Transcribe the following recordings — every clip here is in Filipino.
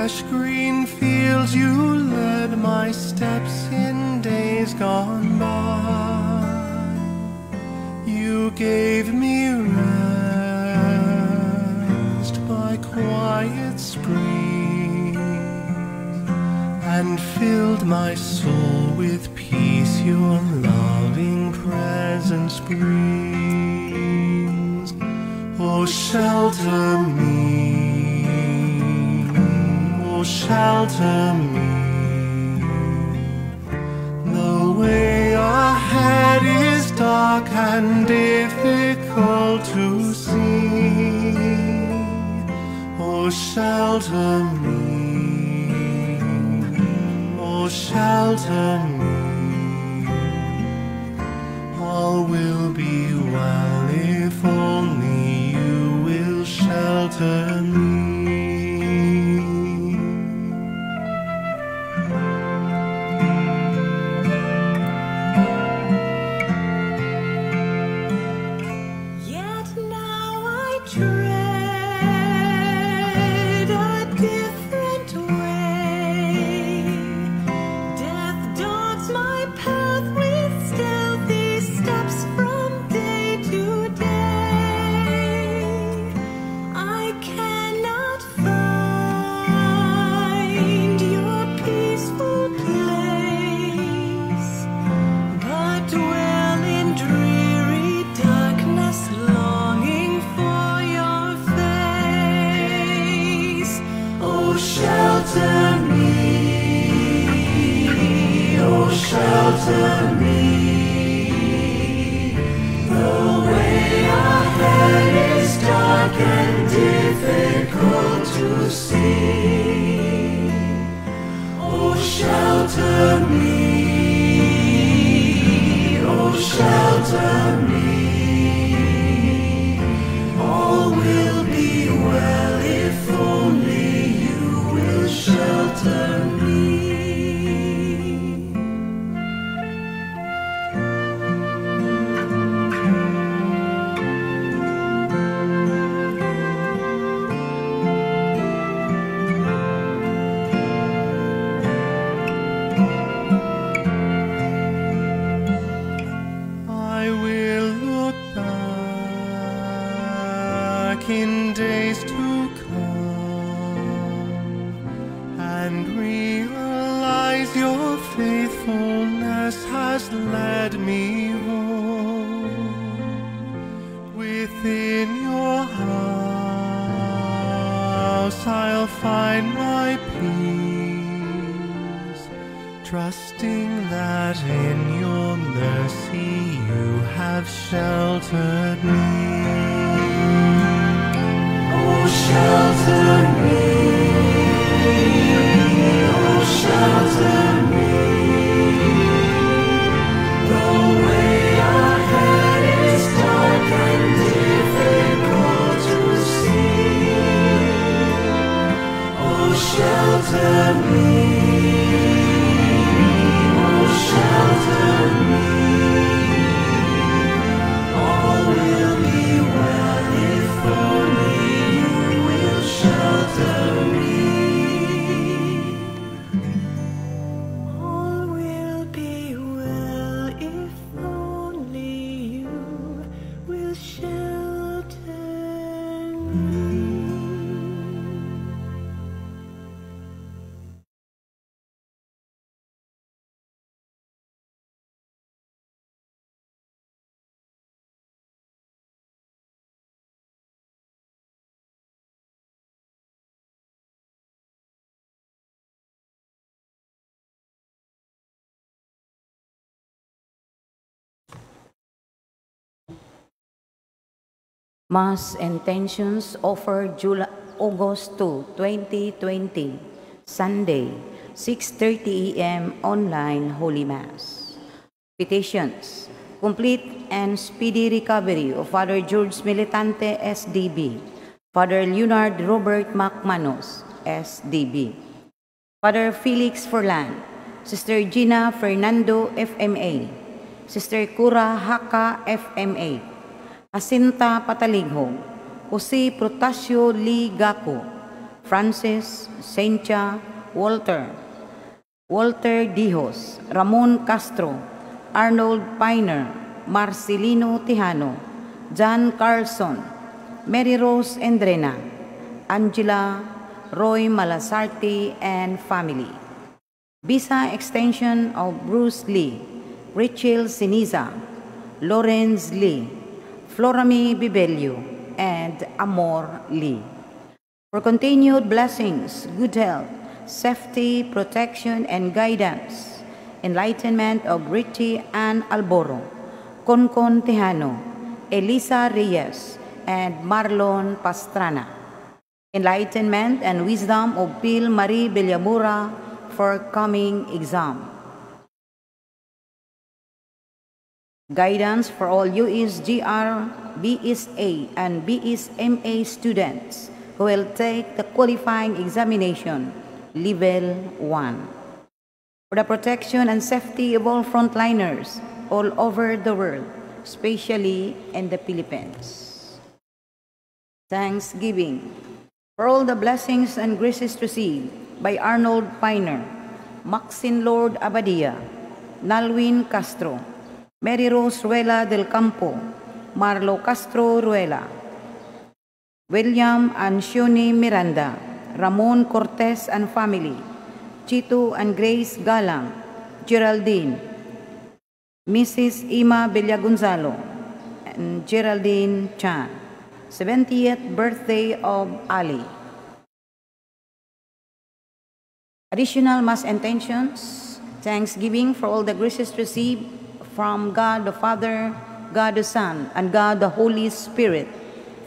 fresh green fields you led my steps in days gone by. You gave me rest by quiet springs and filled my soul with peace. Your loving presence brings. Oh, shelter me, oh, shelter me. The way ahead is dark and difficult to see. Oh, shelter me, oh, shelter me. All will be well if only you will shelter me. Shelter me. The way ahead is dark and difficult to see. Oh, shelter me, oh, shelter me. All will be well if only you will shelter me. In days to come and realize your faithfulness has led me home. Within your house I'll find my peace, trusting that in your mercy you have sheltered me. Oh, shelter me, oh, shelter me. The way ahead is dark and difficult to see. Oh, shelter me, oh, shelter me. All will be well if only shelter me. All will be well if only you will shelter me. Mass intentions offered August 2, 2020, Sunday, 6:30 a.m. online Holy Mass. Petitions: complete and speedy recovery of Father George Militante, SDB, Father Leonard Robert Macmanos, SDB, Father Felix Forlan, Sister Gina Fernando, FMA, Sister Cura Haka, FMA, Jacinta Pataligho, Jose Protasio Ligaco, Francis, Cynthia, Walter Dijos, Ramon Castro, Arnold Piner, Marcelino Tejano, John Carlson, Mary Rose Endrena, Angela, Roy Malasarte, and family. Visa extension of Bruce Lee, Rachel Siniza, Lawrence Lee, Florami Bibelio, and Amor Lee. For continued blessings, good health, safety, protection, and guidance, enlightenment of Richie Ann Alboro, Concon Tejano, Elisa Reyes, and Marlon Pastrana. Enlightenment and wisdom of Bill Marie Villamura for coming exam. Guidance for all USGR, BSA, and BSMA students who will take the qualifying examination, Level 1. For the protection and safety of all frontliners all over the world, especially in the Philippines. Thanksgiving for all the blessings and graces received by Arnold Piner, Maxine Lord Abadia, Nalwin Castro, Mary Rose Ruela del Campo, Marlo Castro Ruela, William Anshoni Miranda, Ramon Cortez and family, Chito and Grace Galang, Geraldine, Mrs. Ima Villagonzalo, and Geraldine Chan. 70th birthday of Ali. Additional mass intentions, thanksgiving for all the graces received from God the Father, God the Son, and God the Holy Spirit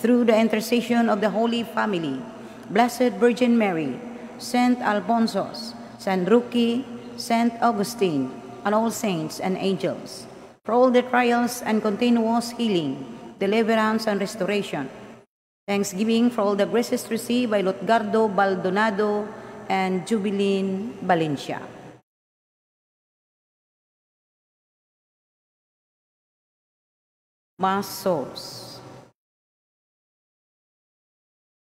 through the intercession of the Holy Family, Blessed Virgin Mary, Saint Alphonsus, Saint Ruki, Saint Augustine, and all saints and angels, for all the trials and continuous healing, deliverance, and restoration. Thanksgiving for all the graces received by Lutgardo Baldonado and Jubilin Valencia. Mass souls.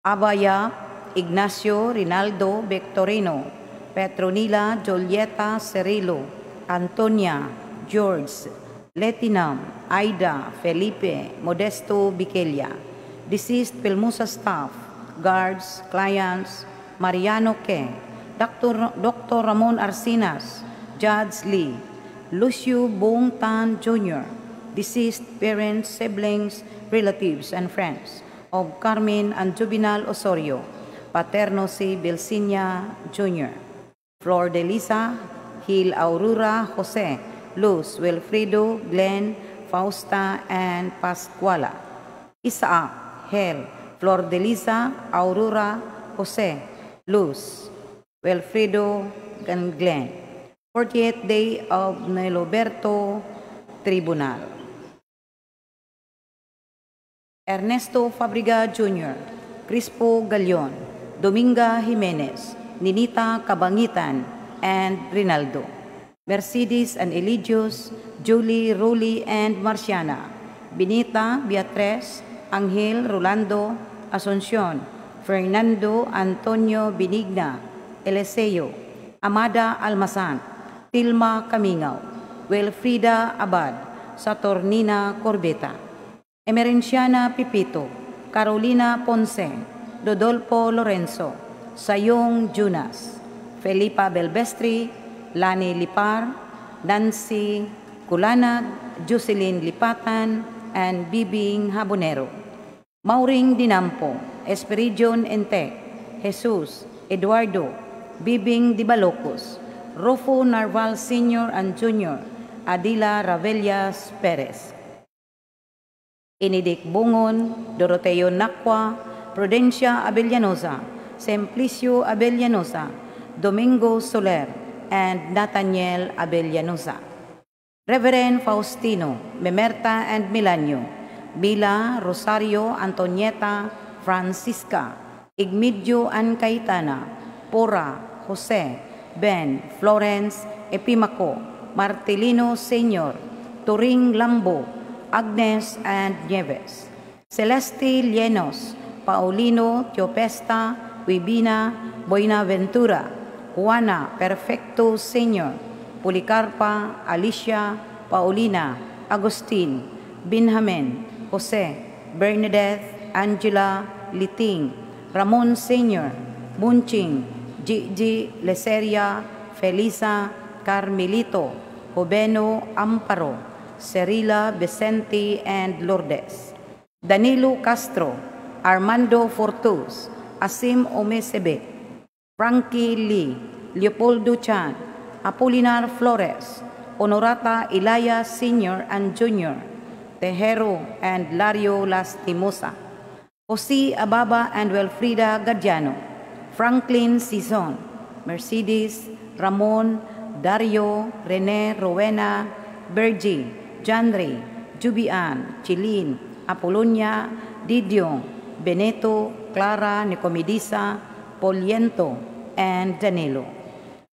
Abaya, Ignacio Rinaldo Victorino, Petronila Julieta Cerrillo, Antonia, George, Letinam, Aida, Felipe, Modesto Biquelia, deceased Pelmusa staff, guards, clients, Mariano Ke, Dr. Ramon Arsinas, Judge Lee, Lucio Bong Tan Jr., deceased parents, siblings, relatives, and friends of Carmen and Juvenal Osorio, Paterno C. Belsinia Jr., Flor de Lisa, Gil Aurora Jose, Luz, Wilfredo, Glenn, Fausta, and Pascuala. Isaac, Hel, Flor de Lisa, Aurora, Jose, Luz, Wilfredo, and Glenn. 40th day of Neloberto Tribunal. Ernesto Fabriga Jr., Crispo Galion, Dominga Jimenez, Ninita Kabangitan, and Rinaldo. Mercedes and Eligios, Julie, Ruli, and Marciana. Benita, Beatriz, Angel, Rolando, Asuncion, Fernando, Antonio Benigna, Eliseo, Amada Almasan, Tilma Camingaw, Wilfrida Abad, Saturnina Corbeta, Emerenciana Pipito, Carolina Ponce, Dodolfo Lorenzo, Sayong Junas, Felipa Belbestri, Lani Lipar, Nancy Kulanag, Jocelyn Lipatan, and Bibing Habonero. Mauring Dinampo, Esperidion Ente, Jesus, Eduardo, Bibing Dibalocos, Rofo Narval Sr. and Jr., Adila Ravellas Perez. Inidik Bungon, Doroteo Nacua, Prudencia Abellanosa, Simplicio Abellanosa, Domingo Soler, and Nathaniel Abellanosa. Reverend Faustino, Memerta and Milanio, Mila, Rosario, Antonieta, Francisca, Igmedio and Cayetana, Pora, Jose, Ben, Florence, Epimaco, Martelino Sr., Turing Lambo, Agnes and Nieves, Celeste Llenos, Paulino Teopesta, Wibina Buenaventura, Juana Perfecto Sr., Policarpa Alicia Paulina Agustin, Benjamin Jose, Bernadette Angela Liting, Ramon Sr., Munching, Gigi Leseria, Felisa Carmelito, Joveno Amparo, Cerila Vicente and Lourdes, Danilo Castro, Armando Fortus, Asim Omesebe, Frankie Lee, Leopoldo Chan, Apolinar Flores, Honorata Ilaya Sr. and Jr., Tejero and Lario Lastimosa, Jose Ababa and Wilfrida Gadiano, Franklin Sison, Mercedes, Ramon, Dario, Rene, Rowena, Bergie, Janre, Jubian, Chilin, Apolonia, Didion, Beneto, Clara, Nicomedisa, Poliento, and Danilo.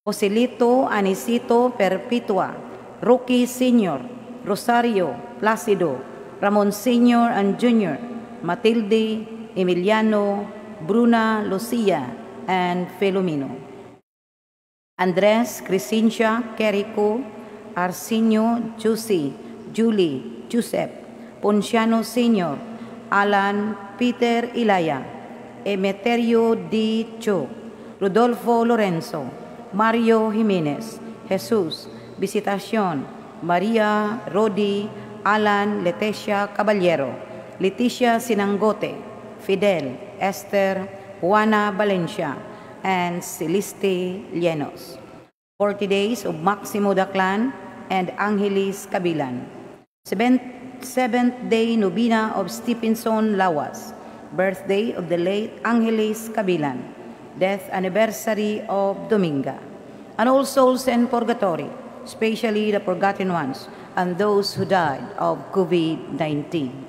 Joselito, Anisito, Perpetua, Rocky Sr., Rosario, Placido, Ramon Sr. and Jr., Matilde, Emiliano, Bruna, Lucia, and Filomeno. Andres, Crescencia, Querico, Arsenio, Josie, Julie, Joseph, Ponciano Sr., Alan, Peter Ilaya, Emeterio D. Cho, Rodolfo Lorenzo, Mario Jimenez, Jesus, Visitación, Maria Rodi, Alan Leticia Caballero, Leticia Sinangote, Fidel, Esther, Juana Valencia, and Celeste Llenos. 40 days of Maximo Daclan and Angelis Cabilan. Seventh day Novena of Stephenson Lawas, birthday of the late Angelis Cabilan, death anniversary of Dominga, and all souls in purgatory, especially the forgotten ones and those who died of COVID-19.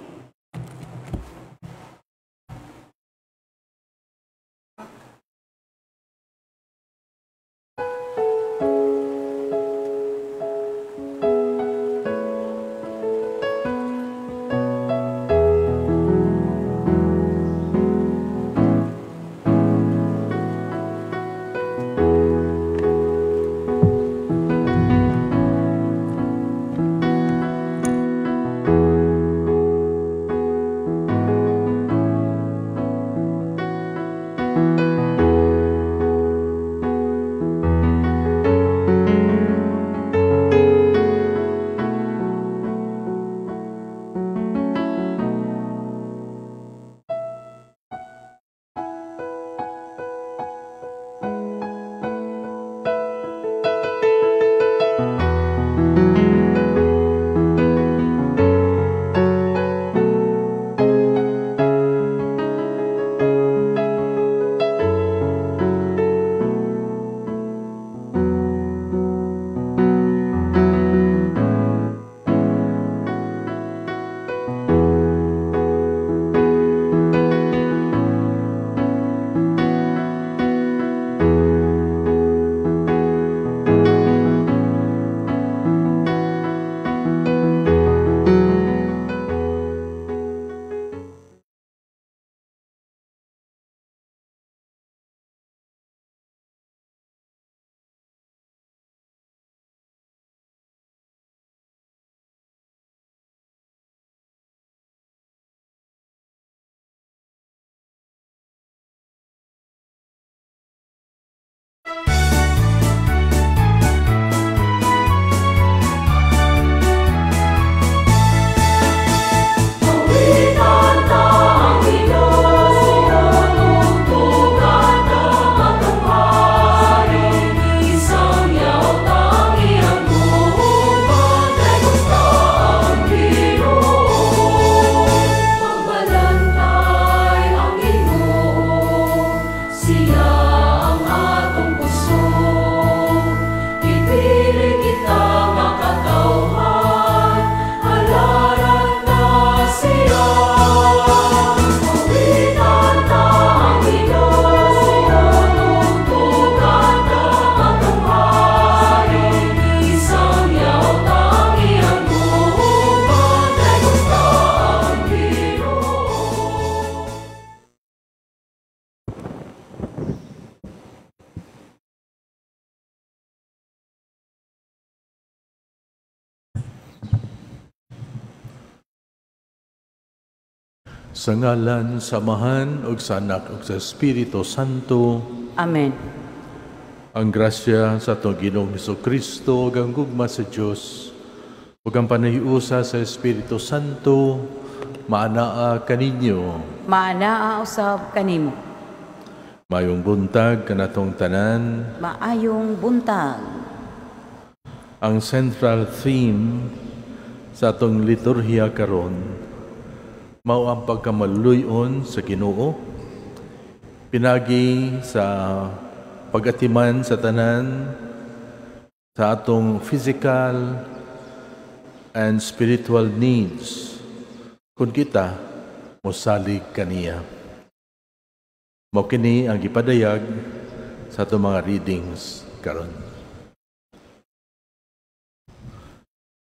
Sa ngalan, samahan, ug sa Anak, ug sa Espiritu Santo. Amen. Ang grasya sa atong Ginoong Hesukristo, ug ang gugma sa Dios, ug ang panahiusa sa Espiritu Santo, maanaa kaninyo. Maanaa usab kanimo. Mayong buntag kanatong tanan. Maayong buntag. Ang central theme sa atong liturhiya karon mao ang pagkamaluyon sa Ginoo, pinagi sa pagatiman sa tanan sa atong physical and spiritual needs kung kita mosalig kaniya. Mao kini ang gipadayag sa atong mga readings karon.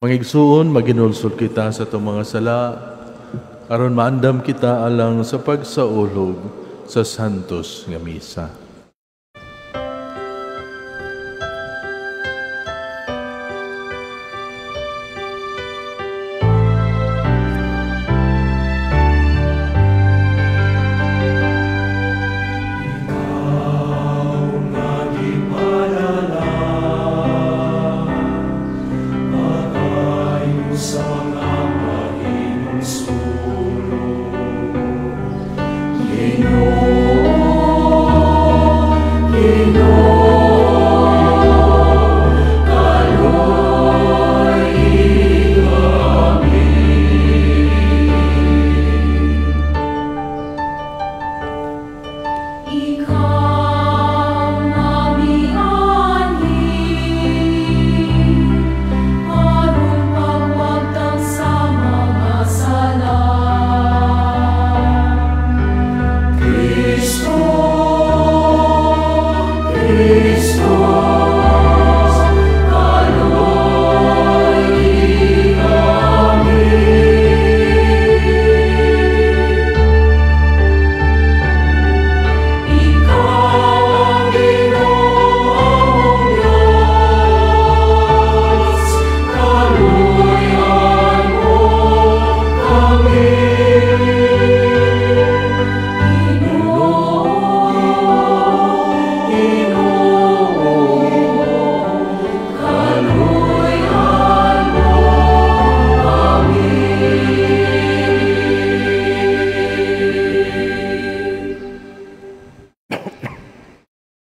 Mangigsuon, maginulsol kita sa atong mga sala aron maandam kita alang sa pagsaulog sa santos nga misa.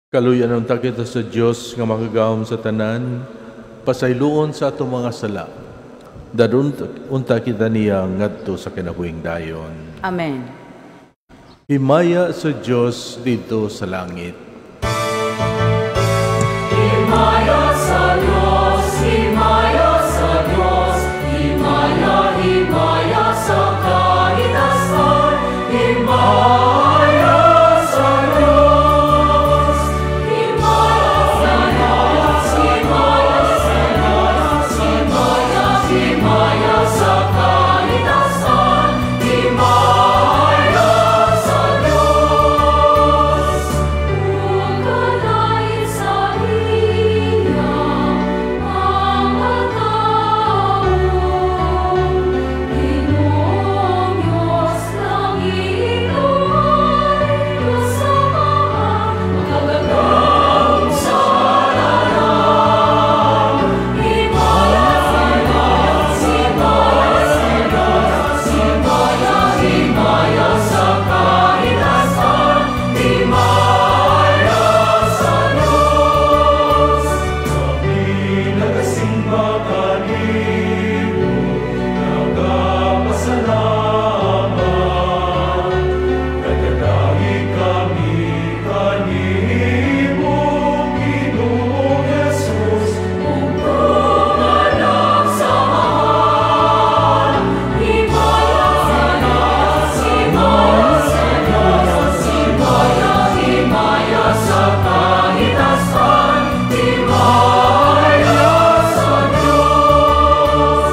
Kaluyan ang takita sa Dios nga makagawom sa tanan, pasayloon sa atong mga sala. Dadun unta kita niya ngadto sa kinabuhing dayon. Amen. Himaya sa Dios dito sa langit. Himaya sa Diyos, himaya sa Diyos, himaya, himaya sa kahitasan, himaya sa Diyos, himaya sa Diyos, himaya sa Diyos, himaya, himaya sa kahitasan, himaya sa Diyos. Ugalain sa iya mga tao, Ginoong Diyos ng iluway, Diyos sa mga magagawang sa larangan. Himaya sa Diyos, himaya sa Diyos, himaya, himaya sa kahitasan, himaya sa Diyos. Kami nagasimba kanimo, nagapasalamat, nagdadahi kami kanimo, Ginoong Jesus, ug anak sa mahal. Himaya sa Diyos, himaya sa Diyos, himaya, himaya sa kahitasan, himaya sa Diyos.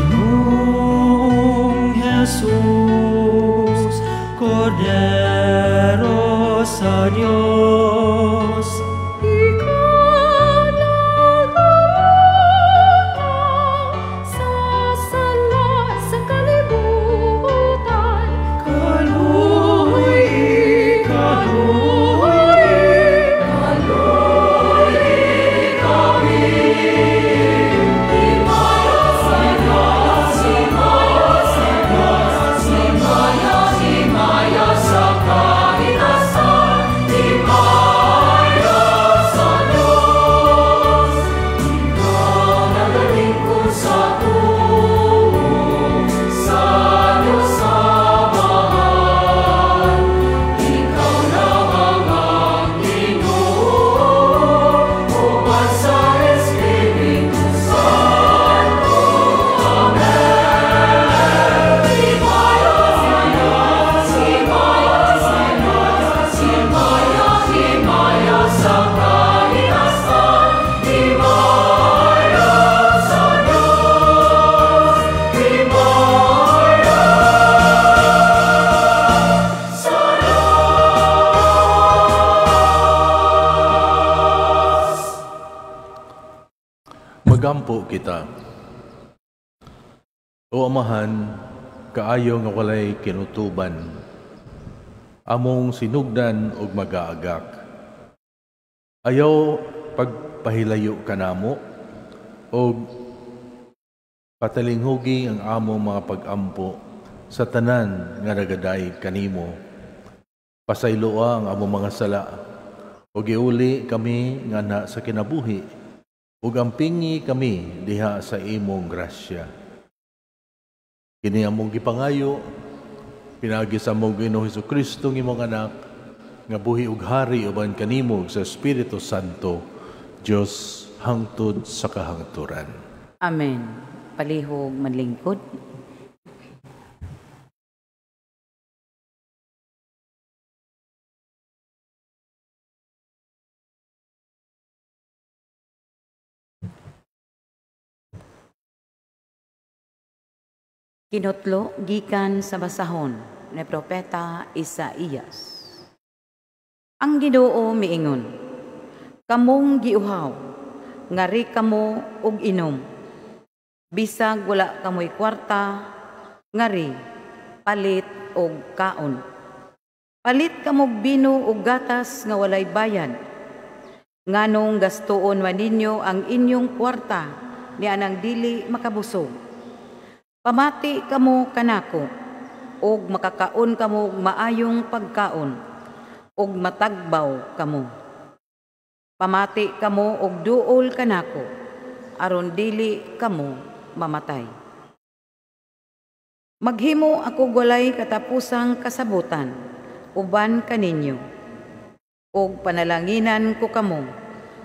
Ginoong Jesus, Kordero sa Diyos, Ikaw nagawala sa sala sa kalibutan, Mag-ampo kita. O Amahan, kaayo nga walay kinutuban, among sinugdan og mag-aagak. Ayaw pagpahilayo kanamo og patalinghugi ang among mga pag-ampo sa tanan nga nagaday kanimo. Pasayloa ang among mga sala ug giuli kami nga na sa kinabuhi ug ampingi kami diha sa imong grasya. Kini among gipangayo pinagi sa among Ginoong Hesukristo ng imong anak nga buhi ug hari uban kanimo sa Espiritu Santo, Dios hangtod sa kahangturan. Amen. Palihog manlingkod. Kinutlo gikan sa basahon ni Propeta Isaías. Ang Ginoo miingon, kamong giuhaw, ngari kamo og inom. Bisag wala kamoy kwarta, ngari palit og kaon. Palit kamog bino og gatas nga walay bayad. Nganong gastuon man ninyo ang inyong kwarta ni anang dili makabusog. Pamati kamo kanako, og makakaon kamo maayong pagkaon, og matagbaw kamo. Pamati kamo og duol kanako, aron dili kamo mamatay. Maghimo ako walay katapusang kasabutan, uban kaninyo, og panalanginan ko kamo,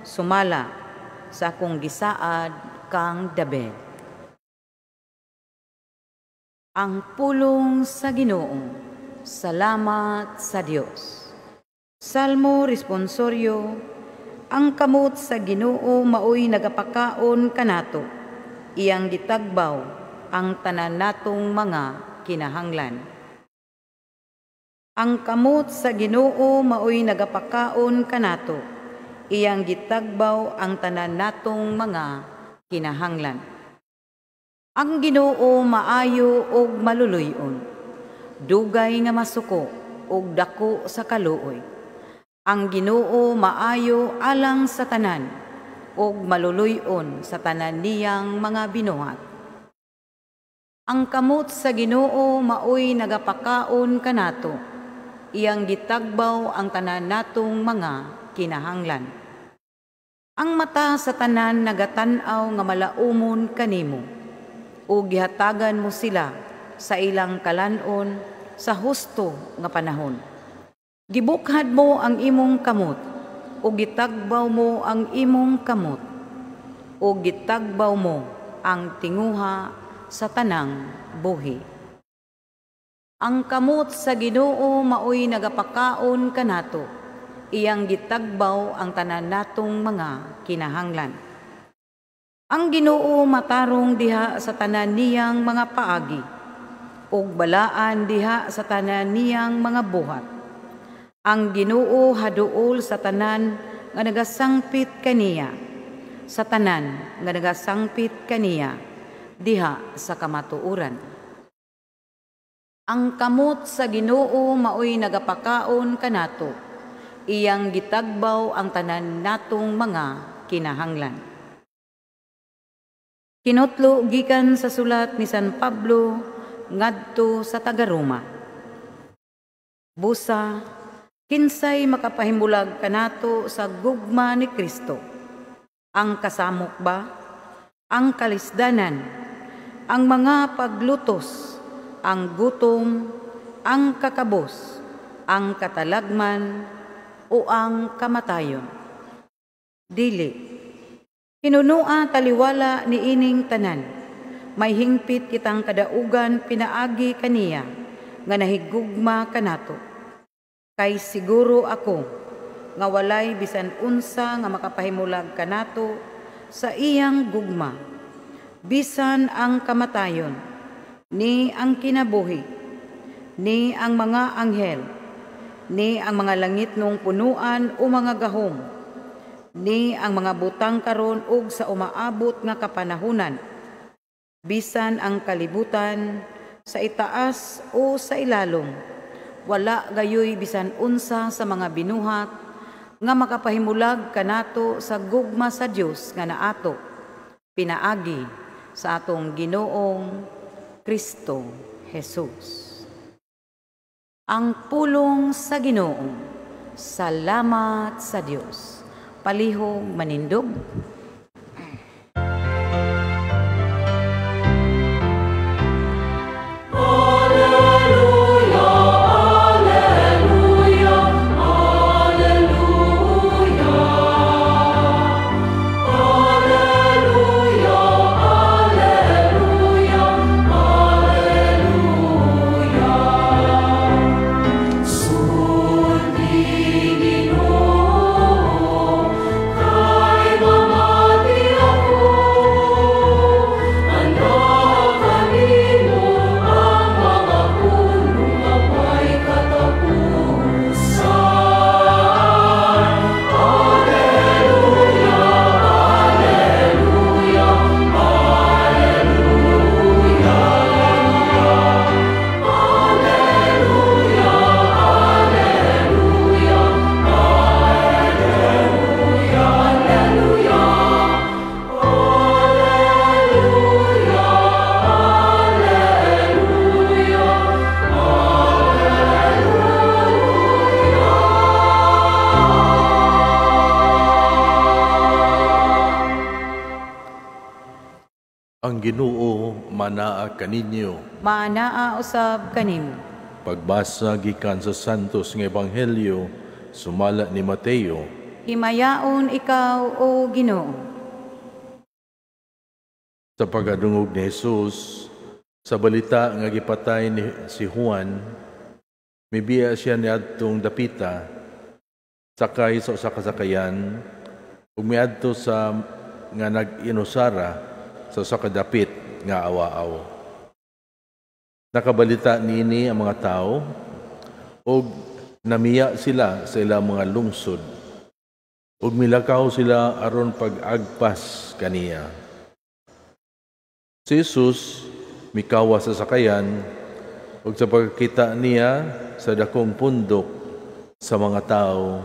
sumala sa akong gisaad kang dabe. Ang pulong sa Ginoo, salamat sa Dios. Salmo responsoryo, ang kamot sa Ginoo maoy nagapakaon kanato, iyang gitagbaw ang tanan natong mga kinahanglan. Ang kamot sa Ginoo maoy nagapakaon kanato, iyang gitagbaw ang tanan natong mga kinahanglan. Ang Ginoo maayo og maluluyon, dugay nga masuko og dako sa kaluoy. Ang Ginoo maayo alang sa tanan og maluluyon sa tanan niyang mga binuhat. Ang kamot sa Ginoo maoy nagapakaon kanato, iyang gitagbaw ang tanan natong mga kinahanglan. Ang mata sa tanan nagatanaw nga malaumon kanimo, o gihatagan mo sila sa ilang kalanon sa husto nga panahon. Gibukhad mo ang imong kamot, o gitagbaw mo ang imong kamot, o gitagbaw mo ang tinguha sa tanang buhi. Ang kamot sa Ginoo maoy nagapakaon kanato, iyang gitagbaw ang tanan natong mga kinahanglan. Ang Ginoo matarong diha sa tanan niyang mga paagi, ug balaan diha sa tanan niyang mga buhat. Ang Ginoo haduol sa tanan nga nagasangpit kaniya, sa tanan nga nagasangpit kaniya diha sa kamatuoran. Ang kamot sa Ginoo maoy nagapakaon kanato, iyang gitagbaw ang tanan natong mga kinahanglan. Kinutlo gikan sa sulat ni San Pablo ngadto sa taga-Roma. Busa, kinsay makapahimulag kanato sa gugma ni Kristo? Ang kasamok ba? Ang kalisdanan? Ang mga paglutos? Ang gutom? Ang kakabos? Ang katalagman? O ang kamatayon? Dili. Hinunua taliwala ni ining tanan, may hingpit kitang kadaugan pinaagi kaniya, nga nahigugma kanato. Kay siguro ako, nga walay bisan unsa nga makapahimulag kanato sa iyang gugma, bisan ang kamatayon, ni ang kinabuhi, ni ang mga anghel, ni ang mga langit nung punuan o mga gahom, ni ang mga butang karon ug sa umaabot nga kapanahunan, bisan ang kalibutan sa itaas o sa ilalom, wala gayoy bisan unsa sa mga binuhat nga makapahimulag kanato sa gugma sa Dios nga naato pinaagi sa atong Ginoong Kristo Jesus. Ang pulong sa Ginoo. Salamat sa Dios. Palihog manindog. Ang Ginoo manaa kaninyo. Maanaa usab kanimo. Pagbasa gikan sa Santos nga Ebanghelyo sumala ni Mateo. Himayaon ikaw o Ginoo. Sa pagdungog ni Jesus sa balita nga gipatay ni si Juan, mibiya siya niadtong dapita sakay sa usa ka sakayan ug miadto sa nga nag-inusara sa usa ka dapit nga awaaw. Nakabalita niini ang mga tao ug namiya sila sa ilang mga lungsod ug milakaw sila aron pag-agpas kaniya. Si Jesus mikawa sa sakayan ug sa pagkita niya sa dakong pundok sa mga tao,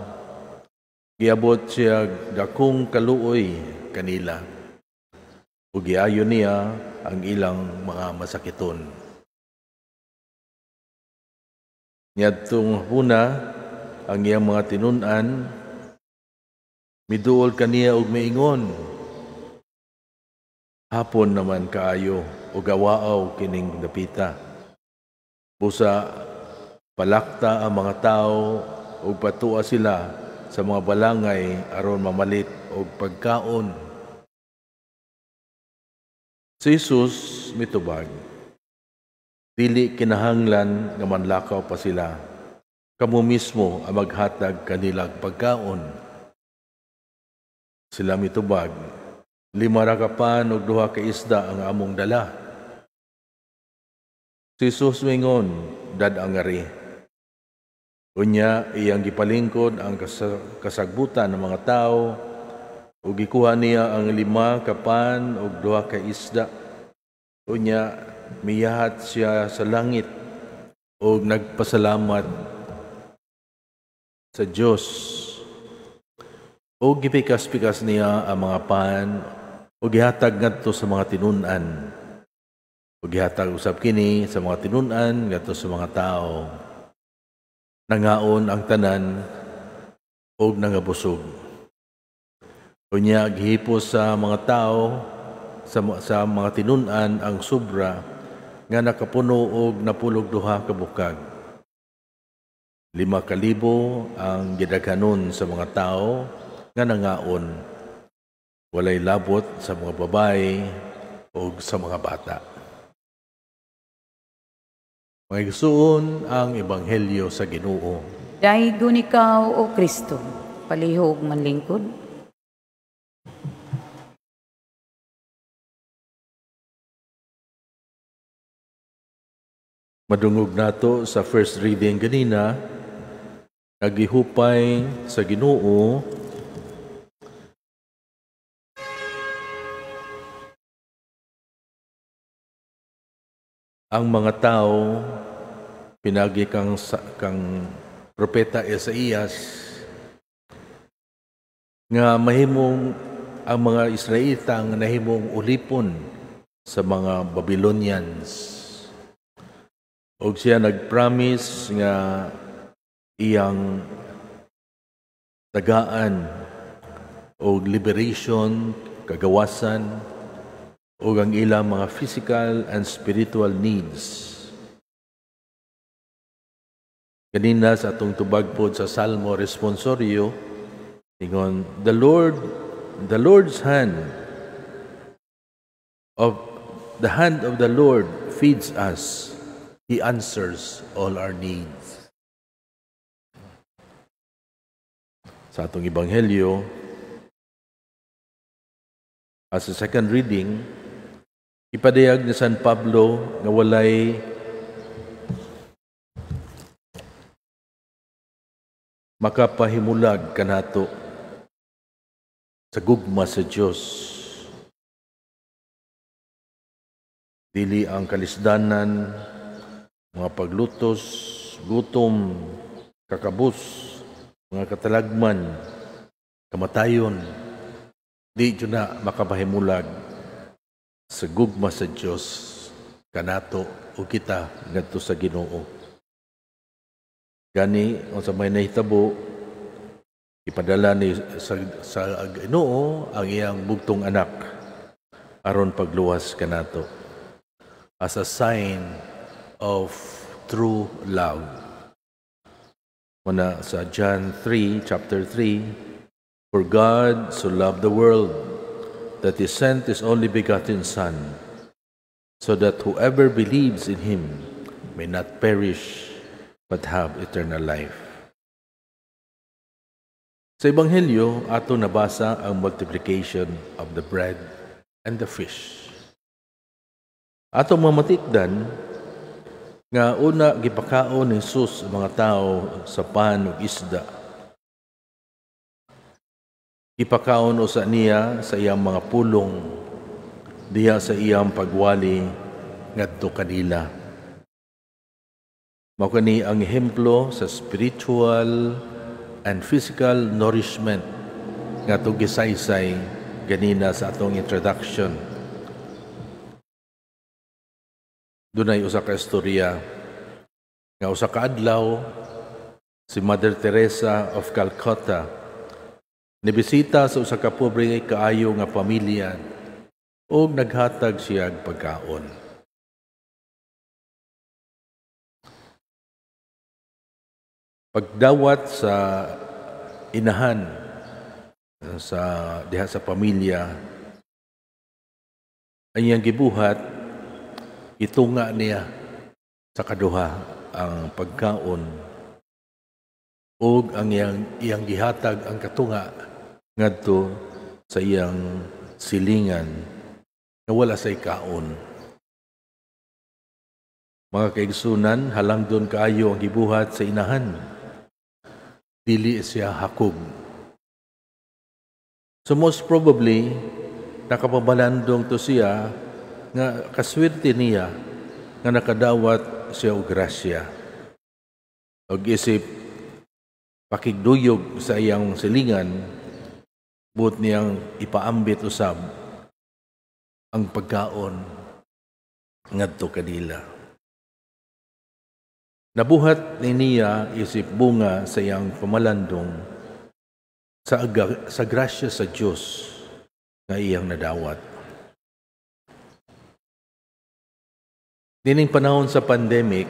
giabot siya dakong kaluoy kanila ug giayon niya ang ilang mga masakiton. Niadtong huna ang iyang mga tinun-an, miduol kaniya og maingon, hapon naman kaayo ug awaaw kining dapita. Busa palakta ang mga tao ug patua sila sa mga balangay aron mamalit og pagkaon. Si Jesus mitubag, dili kinahanglan nga manlakaw pa sila, kamo mismo ang maghatag kanilang pagkaon. Sila mitubag, 5 ra ka pan ug 2 ka isda ang among dala. Si Jesus mingon, dad-ang ngari. Unya iyang gipalingkod ang kasagbutan ng mga tao ug gikuha niya ang 5 ka pan ug 2 ka isda. Unya miyahat siya sa langit ug nagpasalamat sa Dios. Ug gipikas-pikas niya ang mga pan ug gihatag ngadto sa mga tinun-an. Ug gihatag usab kini sa mga tinun-an ngadto sa mga tao. Nangaon ang tanan ug nangabusog. Unya gihipos sa mga tao sa mga tinun-an ang sobra nga nakapuno og napulog 2 ka bukag. 5,000 ang gidaghanon sa mga tao nga nangaon. Walay labot sa mga babae o sa mga bata. Mga igsuon ang Ebanghelyo sa Ginoo. Daygon ikaw o Kristo, palihog manlingkod. Madungog nato sa first reading ganina, nagihupay sa Ginoo ang mga tao pinagi kang propeta Isaías nga mahimong ang mga Israelita nga nahimong ulipon sa mga Babylonians. Og siya nagpromise nga iyang tagaan og liberation, kagawasan, o ang ilang mga physical and spiritual needs. Kanina sa atong tubag pod sa Salmo Responsorio, ingon, the Lord's hand of the Lord feeds us. He answers all our needs. Sa atong Ebanghelyo, as a second reading, ipadayag ni San Pablo nga walay makapahimulag kanato sa gugma sa Dios. Dili ang kalisdanan, mga paglutos, gutom, kakabus, mga katalagman, kamatayon, di dyan na makapahimulag sa gugma sa Diyos kanato o kita ngadto sa Ginoo. Gani, kung sa may nahitabo, ipadala ni sa Ginoo ang iyang bugtong anak aron pagluwas kanato as a sign of true love. Muna sa John 3, chapter 3, for God so loved the world that He sent His only begotten Son, so that whoever believes in Him may not perish, but have eternal life. Sa Ebanghelyo, ato nabasa ang multiplication of the bread and the fish. Ato mamatikdan nga una gipakaon ni Jesus ang mga tao sa pan ug isda. Ipakaon usa niya sa iyang mga pulong diha sa iyang pagwali ngadto kanila. Mao kani ang ehemplo sa spiritual and physical nourishment ngadto gisaysay ganina sa atong introduction. Dunay usa ka istorya nga usa ka adlaw si Mother Teresa of Calcutta nibisita sa usa ka pobre kaayo nga pamilya ug naghatag siya og pagkaon. Pagdawat sa inahan sa diha sa pamilya, ang iyang gibuhat itunga niya sa kaduha ang pagkaon ug ang iyang gihatag ang katunga ngadto sa iyang silingan na wala say kaon. Mga kaigsunan, halangdon kaayo ang gibuhat sa inahan. Dili siya hakog. So most probably, nakapabalandong to siya nga kaswerte niya nga nakadawat siya og grasya. Og isip pakigduyog sa iyang silingan, buot niyang ipaambit usab ang pagkaon ngadto kanila. Nabuhat ni niya isip bunga sa iyang pamalandong sa grasya sa Diyos na iyang nadawat. Dining panahon sa pandemic,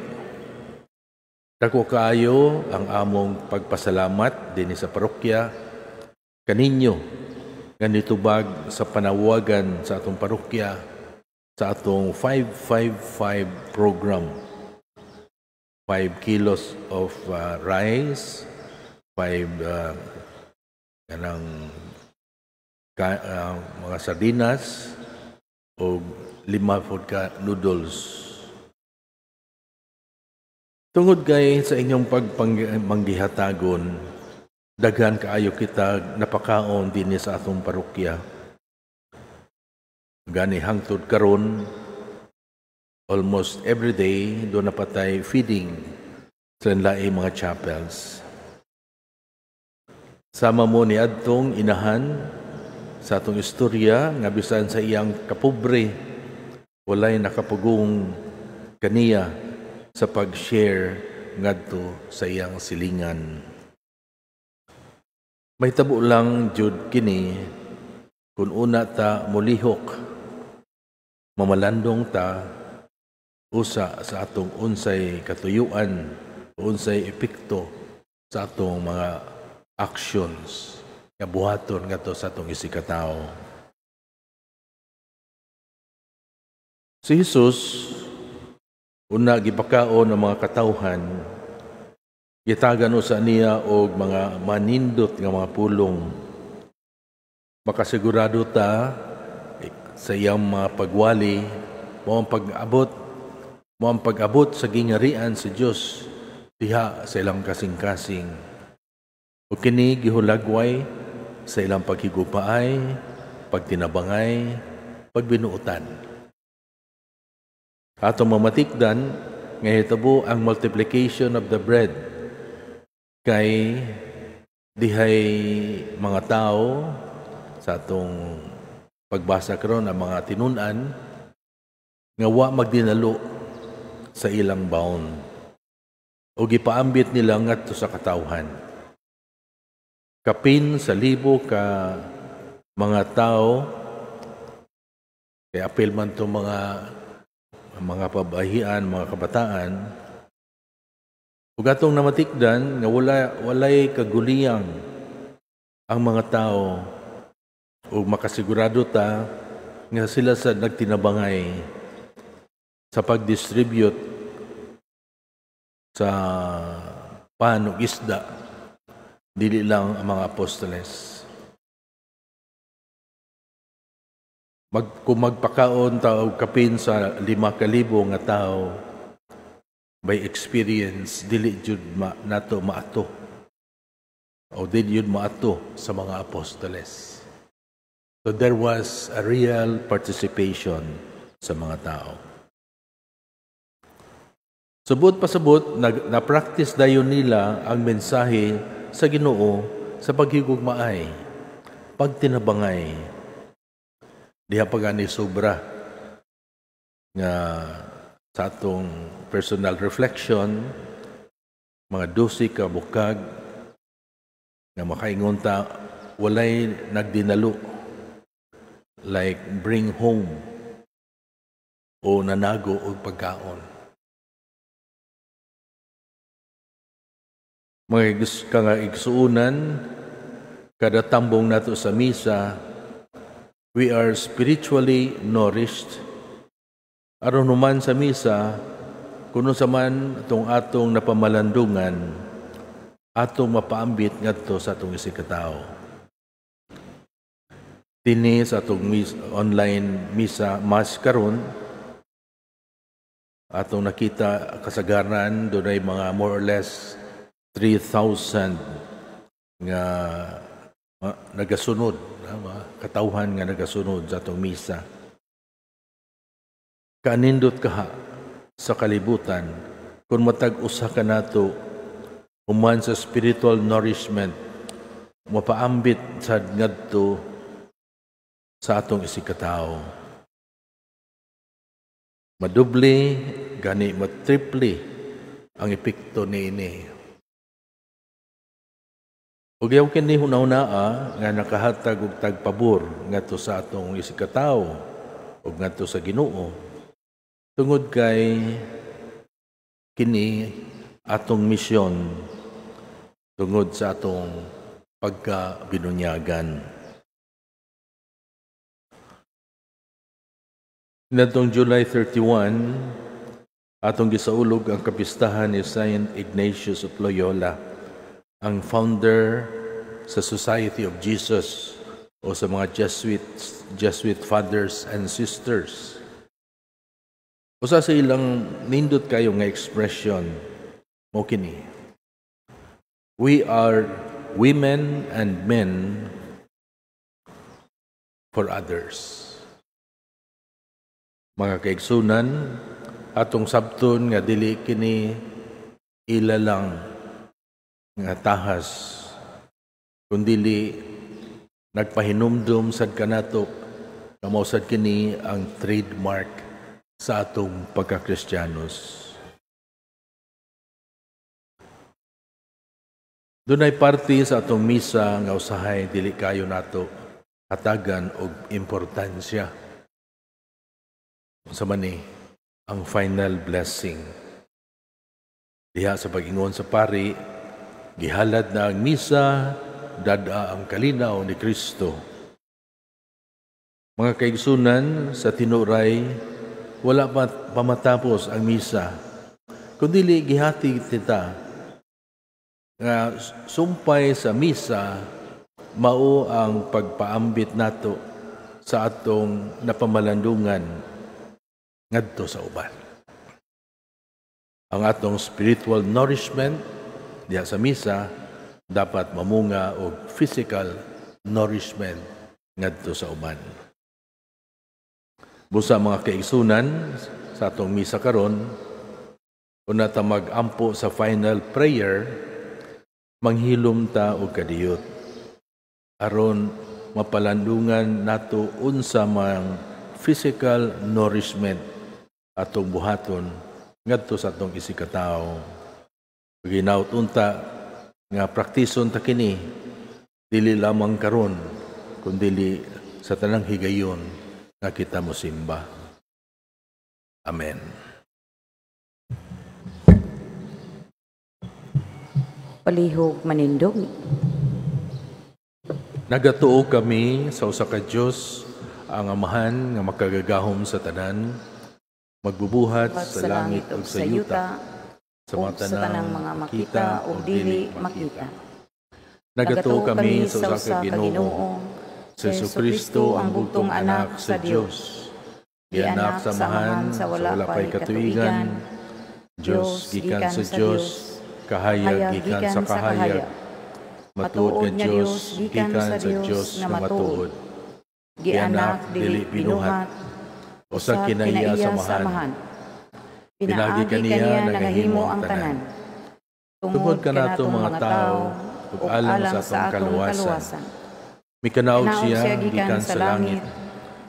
dako kaayo ang among pagpasalamat dinhi sa parokya kaninyo nga nitubag sa panawagan sa atong parokya sa atong 555 program. 5 kilos of rice, 5 mga sardinas o 5 food ka noodles. Tungod kay sa inyong pagpanggihatagon, daghan kaayo kita napakaon dinhi sa atong parokya. Gani hangtod karon almost every day doon na patay feeding sa laing mga chapels. Sama mo ni adtong inahan sa atong istorya nga bisan sa iyang kapobre walay nakapugong kaniya sa pag-share ngadto sa iyang silingan. May tabo lang jud kini kun una ta mulihok mamalandong ta usa sa atong unsay katuyuan, unsay epekto sa atong mga actions nga buhaton ngadto sa atong isikatawo. Si Jesus una gipakaon ang mga katawhan, gitagan sa niya og mga manindot nga mga pulong. Makasigurado ta sa iyang mga pagwali mo ang pag-abot sa gingarian sa Dios diha sa ilang kasing-kasing. O kini gihulagway sa ilang paghigupaay, pagtinabangay, pagbinuotan. Atong mamatikdan nga hitabo ang multiplication of the bread kay dihay mga tao sa atong pagbasa karon ang mga tinun-an nga wa magdinalo sa ilang baon o gipaambit nila ngadto sa katawhan. Kapin sa libo ka mga tao kay apil man to mga pabahian, mga kabataan, ug atong namatikdan nga walay kaguliyang ang mga tao ug makasigurado ta nga sila sa nagtinabangay sa pag-distribute sa pan ug isda, dili lang ang mga apostoles. Kung magpakaon ta og kapin sa 5,000 nga tao, by experience, dili jud nato maato o dili jud maato sa mga apostoles. So there was a real participation sa mga tao. Subot pasabot, na-practice dayon nila ang mensahe sa Ginoo sa paghigugmaay, pagtinabangay. Diha pa gani sobra nga sa atong personal reflection, mga 12 ka bukag nga makaingon ta walay nagdinalo like bring home o nanago og pagkaon. Mga igsuunan, kada tambong nato sa misa, we are spiritually nourished. Aron human sa misa, kuno sa man itong atong napamalandungan, atong mapaambit ngadto sa atong isikatawo. Tini sa atong online misa mass karon, atong nakita kasagaran doon ay mga more or less 3,000 nga nagasunod, mga katawhan nga nagasunod sa atong misa. Kanindot kaha sa kalibutan kung matag-usa ka nato human sa spiritual nourishment, mapaambit sa ngadto sa atong isikatawo. Madubli, gani matriple ang epekto niini. Ug yaw kini hunaw-naa nga nakahatag og tagpabor ngadto sa atong isikatawo ug ngadto sa Ginoo. Tungod kay kini atong misyon tungod sa atong pagkabinunyagan. Natong July 31, atong gisaulog ang kapistahan ni Saint Ignatius of Loyola, ang founder sa Society of Jesus o sa mga Jesuit fathers and sisters. Usa sa ilang nindot kayo nga expression mo kini. We are women and men for others. Mga kaigsunan, atong sabton nga dili kini ilalang nga tahas kundili nagpahinumdum sad kanato nga mao sad kini ang trademark sa atong pagka-Kristiyanos. Dunay parte sa atong misa nga usahay dili kayo nato hatagan og importansya. Sa mani ang final blessing. Diha sa pag-ingon sa pari, gihalad na ang misa, dada ang kalinaw ni Kristo. Mga kaigsunan sa tinuray, wala pa pamatapos ang misa. Kundi gihati kita nga sumpay sa misa mao ang pagpaambit nato sa atong napamalandungan ngadto sa uban. Ang atong spiritual nourishment diha sa misa dapat mamunga og physical nourishment ngadto sa uban. Busa mga kaigsunan sa atong misa karon, una ta mag-ampo sa final prayer, manghilom ta og kadiyot aron mapalandungan nato unsa mang physical nourishment atong buhaton ngadto sa atong isikatawo. Ginaut unta nga praktison ta kini dili lamang karon kundi sa tanang higayon nga kita mosimba. Amen. Palihog manindog. Nagatuo kami sa usa ka Dios ang Amahan nga makagagahom sa tanan, magbubuhat sa langit ug sa yuta, sa mga tanang mga makita o dili makita. Nagatuo kami sa usa ka Ginoo, sa Jesucristo ang bugtong anak sa Dios, gianak sa Amahan sa wala pay katuigan, Dios gikan sa Dios, kahayag gikan sa kahayag, matuod nga Dios gikan sa Dios nga matuod, gianak dili binuhat, usa kinaiya sa Amahan, pinaagi kaniya nagahimo ang tanan. Tungod kanato mga tao ug alang sa atong kaluwasan. Mikanaog siya gikan sa langit,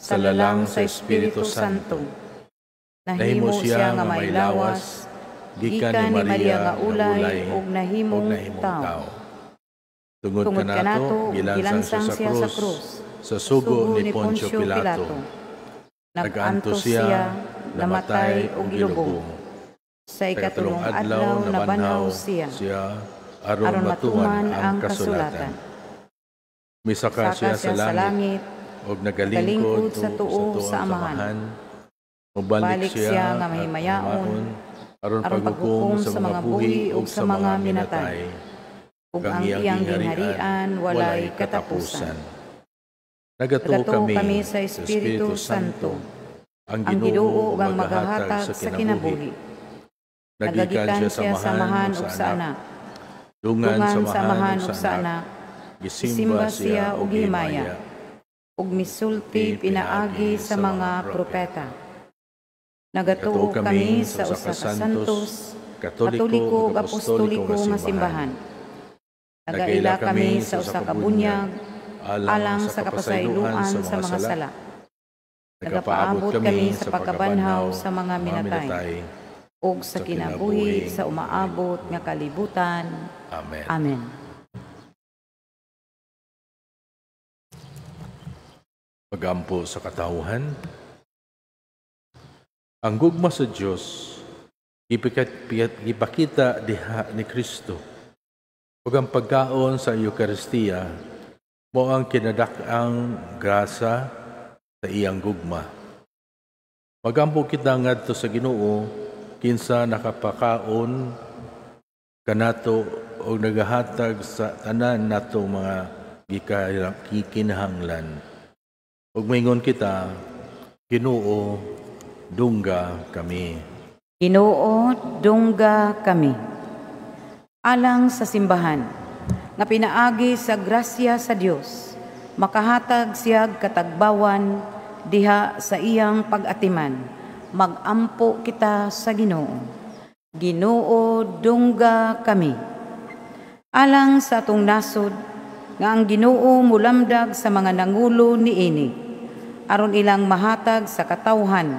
sa lalang sa Espiritu Santo. Nahimo siya nga may lawas, gikan ni Maria nga ulay ug nahimong tao. Tungod kanato gilansang siya sa krus, sa sugo ni Poncio Pilato. Nag-antos siya, namatay ug gilubong. Sa ikatulong adlaw nabanhaw siya, aron matuman ang kasulatan. Misaka siya sa langit, ug nagalingkod sa tuo sa Amahan. Mubalik siya nga mahimayaon, aron paghukom sa mga buhi ug sa mga minatay, ug ang iyang ginharian walay katapusan. Nagatuo kami sa Espiritu Santo, ang Ginoo ug ang maghahatag sa kinabuhi. Nagagikan siya sa Amahan ug sa Anak, dungan sa Amahan ug sa Anak, gisimba siya ug himaya, ug misulti pinaagi sa mga propeta. Nagatuo kami sa usa ka santos, katoliko ug apostoliko nga simbahan. Nagaila kami sa usa ka bunyag, alang sa kapasayloan sa mga sala. Nagapaabot kami sa pagkabanhaw sa mga minatay, ug sa kinabuhi sa umaabot nga kalibutan. Amen. Amen. Pagampo sa katawhan. Ang gugma sa Dios ipakita diha ni Kristo. Ug ang pagkaon sa Eucharistia mo ang kinadak-ang grasa sa iyang gugma. Magampo kita ngadto sa Ginoo kinsa nakapakaon kanato o nagahatag sa tanan nato mga gikinahanglan. Ug moingon kita, Ginoo, dungga kami. Ginoo, dungga kami. Alang sa simbahan, nga pinaagi sa grasya sa Dios, makahatag siyag katagbawan diha sa iyang pag-atiman, Magampo kita sa Ginoo. Ginoo, dungga kami. Alang sa atong nasod, nga ang Ginoo mulamdag sa mga nangulo niini, aron ilang mahatag sa katawhan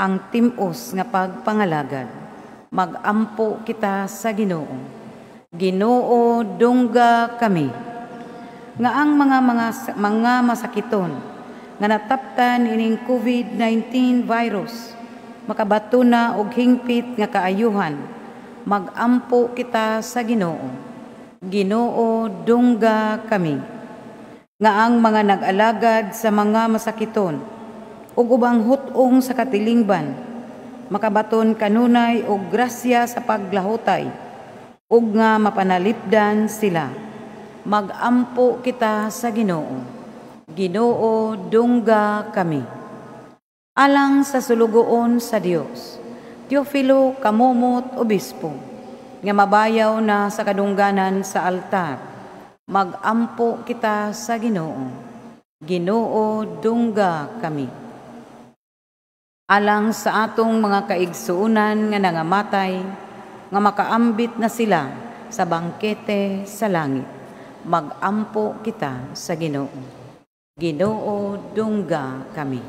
ang timos nga pagpangalagad. Magampo kita sa Ginoo. Ginoo, dungga kami. Nga ang mga masakiton nga nataptan ining COVID-19 virus, makabato na og hingpit nga kaayuhan, magampo kita sa Ginoo. Ginoo, dungga kami. Nga ang mga nag-alagad sa mga masakiton ug ubang hutong sa katilingban, makabaton kanunay og grasya sa paglahutay ug nga mapanalipdan sila. Magampo kita sa Ginoo. Ginoo, dungga kami. Alang sa sulugoon sa Dios, Teofilo Kamumot Obispo, nga mabayaw na sa kadungganan sa altar, magampo kita sa Ginoo. Ginoo, dungga kami. Alang sa atong mga kaigsuunan nga nangamatay, nga makaambit na sila sa bangkete sa langit, magampo kita sa Ginoo. Ginoo, dungga kami.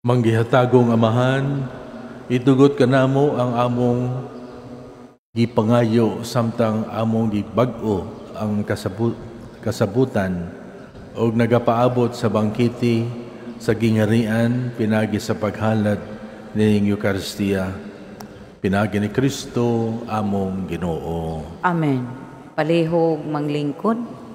Manggihatagong Amahan, itugot ka namo ang among gipangayo samtang among gibag-o ang kasabutan og nagapaabot sa bangkiti sa gingharian pinagi sa paghalad ning Eucharistia. Pinagi ni Kristo among Ginoo. Amen. Palihog manglingkod.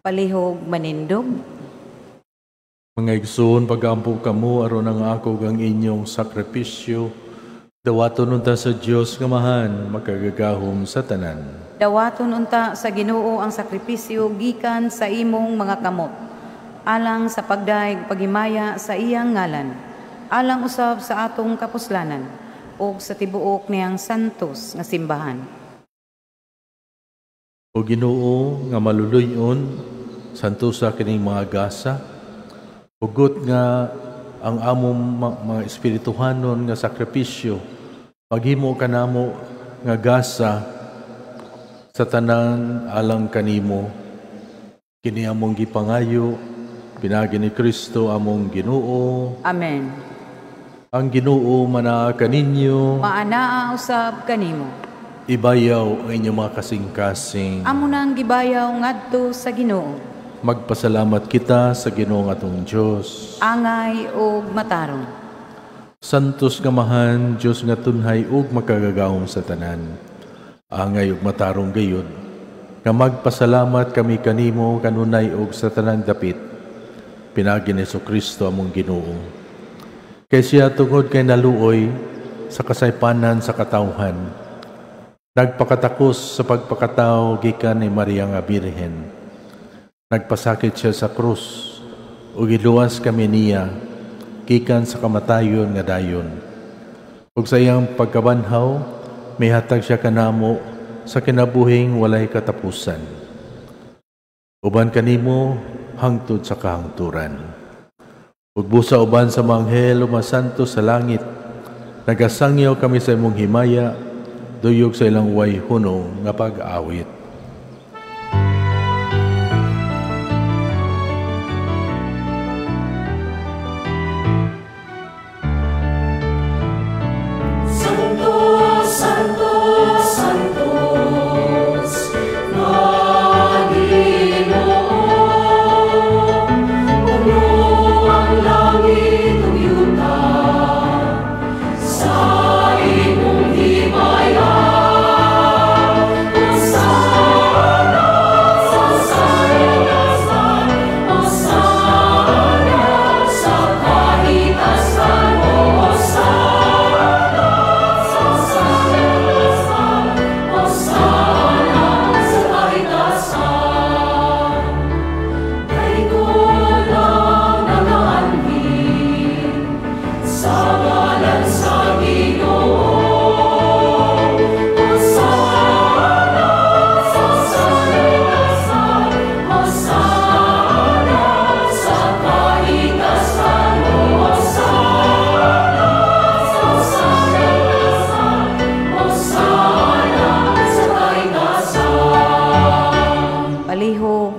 Palihog manindog. Mga igsoon, pagampo kamo aron ang ako ang inyong sakripisyo. Dawaton unta sa Dios nga mahan, makagagahom sa tanan. Dawaton unta sa Ginoo ang sakripisyo gikan sa imong mga kamot, alang sa pagdaig pagimaya sa iyang ngalan, alang usab sa atong kapuslanan, ug sa tibuok niyang santos nga simbahan. O Ginoo nga maluluyon, santusa kining mga gasa, hugot nga ang among mga espirituhanon nga sakripisyo, paghimo kanamo nga gasa sa tanan alang kanimo. Kini among gipangayo, pinagi ni Kristo among Ginoo. Amen. Ang Ginoo manaa kaninyo, Maanaa usab kanimo. ibayaw ang inyong mga kasing-kasing. Amo nang gibayaw ngadto sa Ginoo. Magpasalamat kita sa Ginoo nga atong Dios. Angay ug matarong. Santos nga mahan, Diyos nga tunhay ug makagagahom sa tanan. Angay ug matarong gayud, nga magpasalamat kami kanimo kanunay ug sa tanan dapit. Pinagi ni Kristo among Ginoo. Kay siya tungod kay naluoy sa kasaypanan sa katawhan, nagpakatakos sa pagpakatao gikan ni Maria nga Birhen. Nagpasakit siya sa krus, ug giluwas kami niya, gikan sa kamatayon nga dayon. Ug sa iyang pagkabanhaw, may hatag siya kanamo sa kinabuhing walay katapusan. Uban kanimo hangtod sa kahangturan. Ug busa uban sa mga anghel o masanto sa langit, nagasangyaw kami sa imong himaya, duyog sa ilang way huno nga pag-awit.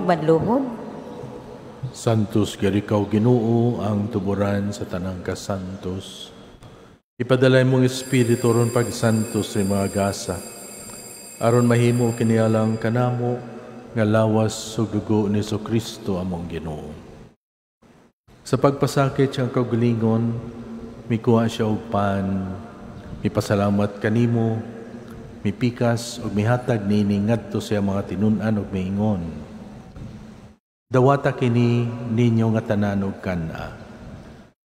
Madluhod. Santos Gerikaw Ginoo ang tuburan sa tanang kasantos. Ipadalay mong Espiritu ron pagsantos sa mga gasa. Aron mahimo kinialang kanamo nga lawas ug dugo ni Kristo among Ginoo. Sa pagpasakit siyang kaugalingon, mikuha siya og pan, mipasalamat kanimo, mipikas ug mihatag nini ngadto sa mga tinun-an ug miingon. Dawata kini ninyo nga tanan og kana.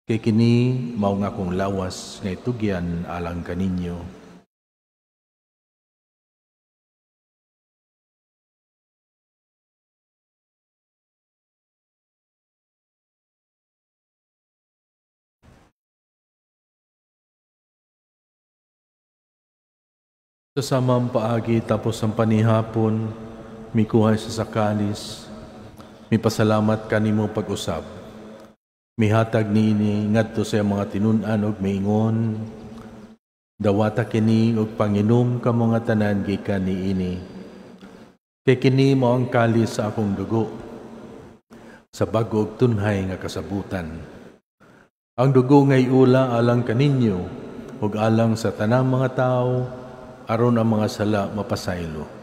Kay kini mao nga akong lawas nga itugyan alang kaninyo. Sa samang paagi tapos ang panihapon, mikuha sa kalis. Mipasalamat kanimo pag-usab. Mihatag niini ngadto sa mga tinun-an og miingon. Dawata kini og panginom ka mga tanan gikan niini. Kay kini mao ang kalis sa akong dugo. Sa bag-o og tunhay nga kasabutan. Ang dugo nga iula alang kaninyo ug alang sa tanang mga tawo aron ang mga sala mapasaylo.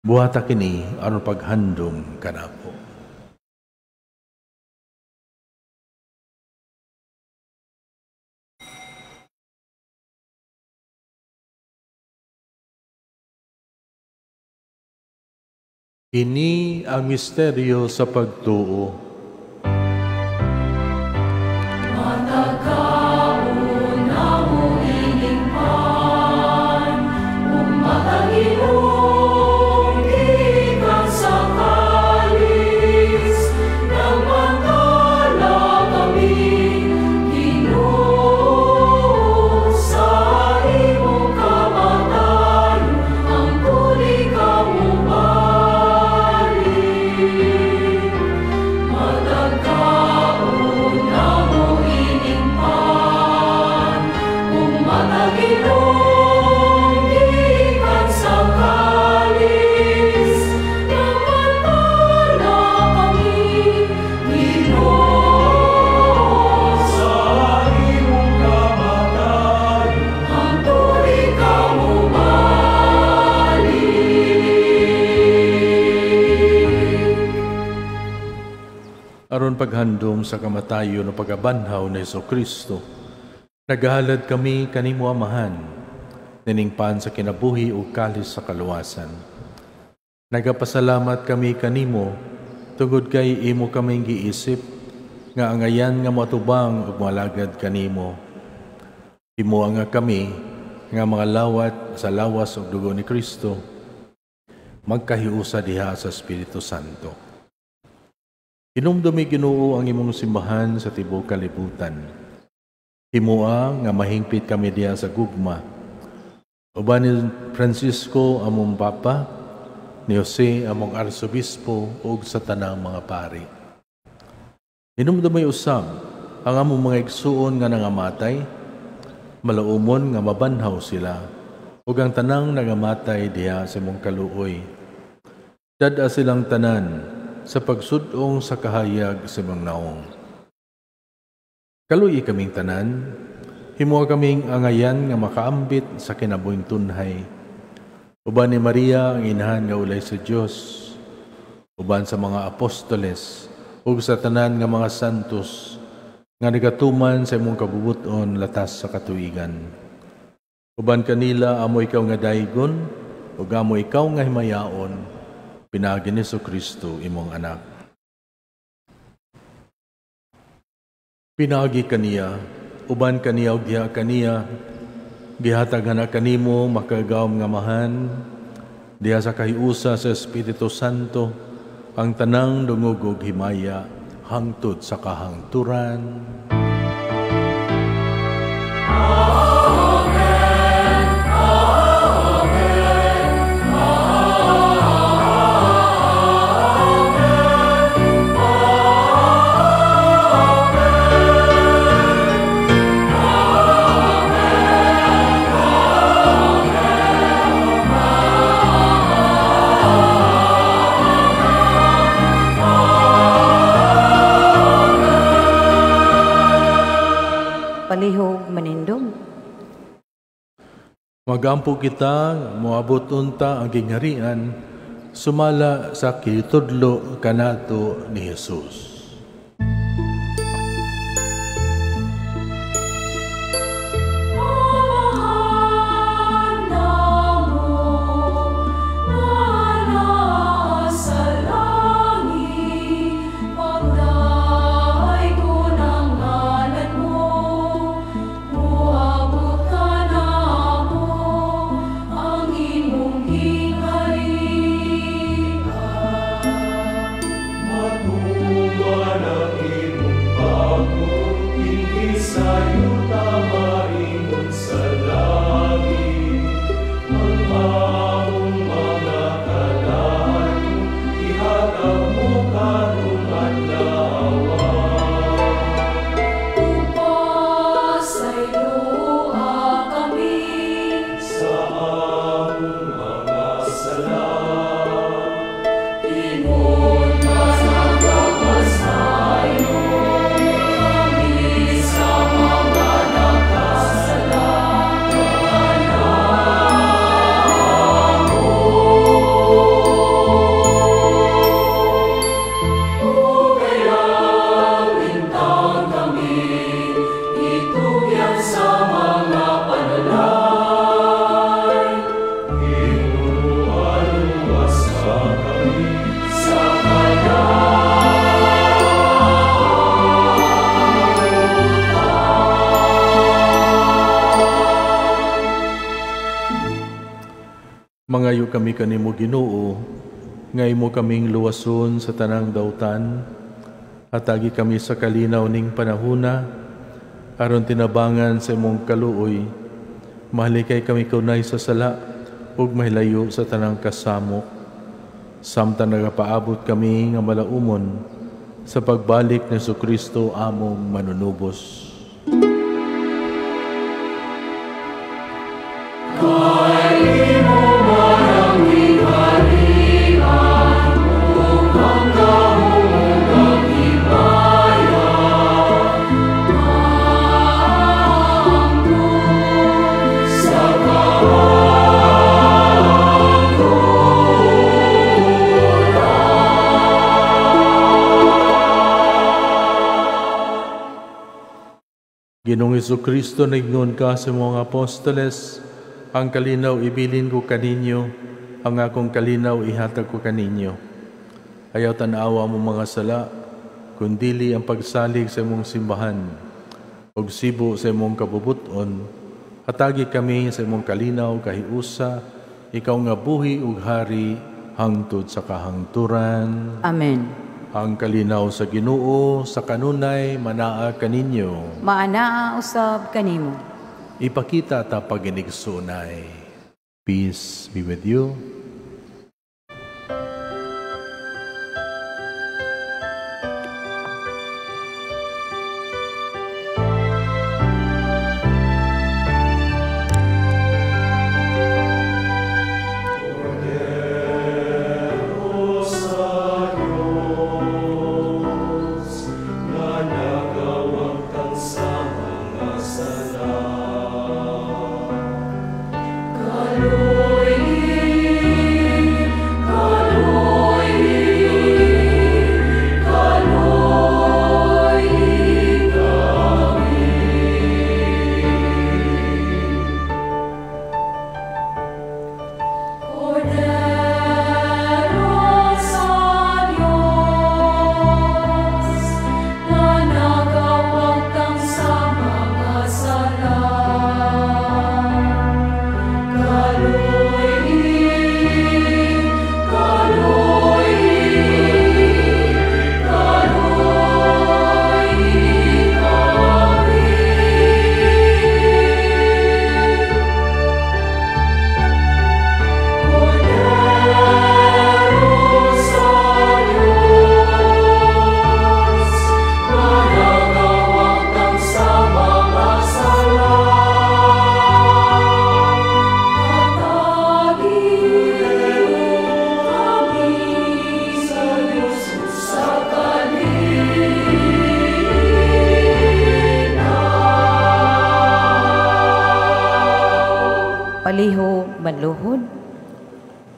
Buhata kini aron paghandom kanapo. Kini ang misteryo sa pagtuo. Aron paghandom sa kamatayon o pagabanhaw na Kristo, naghahalad kami kanimo amahan, niningpan sa kinabuhi o kalis sa kaluwasan. Nagapasalamat kami kanimo, tungod kay imo kaming giisip, nga angayan nga matubang ug malagad kanimo. Imo nga kami, nga mga lawat sa lawas ug dugo ni Kristo, magkahiusa diha sa Espiritu Santo. Hinumdumi Ginoo ang imong simbahan sa tibuok kalibutan. Himoa nga mahingpit kami diha sa gugma. Uban ni Francisco among Papa, ni Jose among Arsobispo ug sa tanang mga pari. Hinumdumi usab ang among mga igsuon nga nangamatay, Malaumon nga mabanhaw sila, ug ang tanang nagamatay diha sa imong kaluoy. Dada silang tanan sa pagsudong sa kahayag sa imong naong. Kaluoy kaming tanan, himuha kaming angayan nga makaambit sa kinabuhing tunhay. Uban ni Maria ang inahan nga ulay sa Dios, uban sa mga apostoles, ug sa tanan nga mga santos nga nagatuman sa imong kabubuton latas sa katuigan. Uban kanila amo ikaw nga daygon, ug amo ikaw nga himayaon, pinaagi ni Jesu-Kristo imong anak. Pinaagi kaniya, uban kaniya ug diha kaniya, gihatag na kanimo makagawom nga mahan, diha sa kahiusa sa Espiritu Santo, ang tanang dungog ug himaya, hangtod sa kahangturan. Palihog manindog. Magampo kita, moabot unta ang gingharian, sumala sa kitudlo kanato ni Jesus. Mangayo kami kanimo Ginoo, nga imo kaming luwason sa tanang dautan, hatagi kami sa kalinaw ning panahuna, aron tinabangan sa imong kaluoy, mahalikay kami kaunay sa sala, ug mahilayo sa tanang kasamok, samtang nagapaabot kami nga malaumon sa pagbalik ni Jesu-Kristo among manunubos. Ginoong Jesu-Kristo, nagnoon ka sa mga apostoles, ang kalinaw ibilin ko kaninyo, ang akong kalinaw ihatag ko kaninyo. Ayaw tanawa mo mga sala, kundili ang pagsalig sa imong simbahan, og sibo sa imong kabubuton, hatagi kami sa imong kalinaw kahiusa, ikaw nga buhi ug hari, hangtod sa kahangturan. Amen. Ang kalinaw sa Ginoo sa kanunay manaa kaninyo. Maanaa usab kanimo. Ipakita ta paginigsunay. Peace be with you.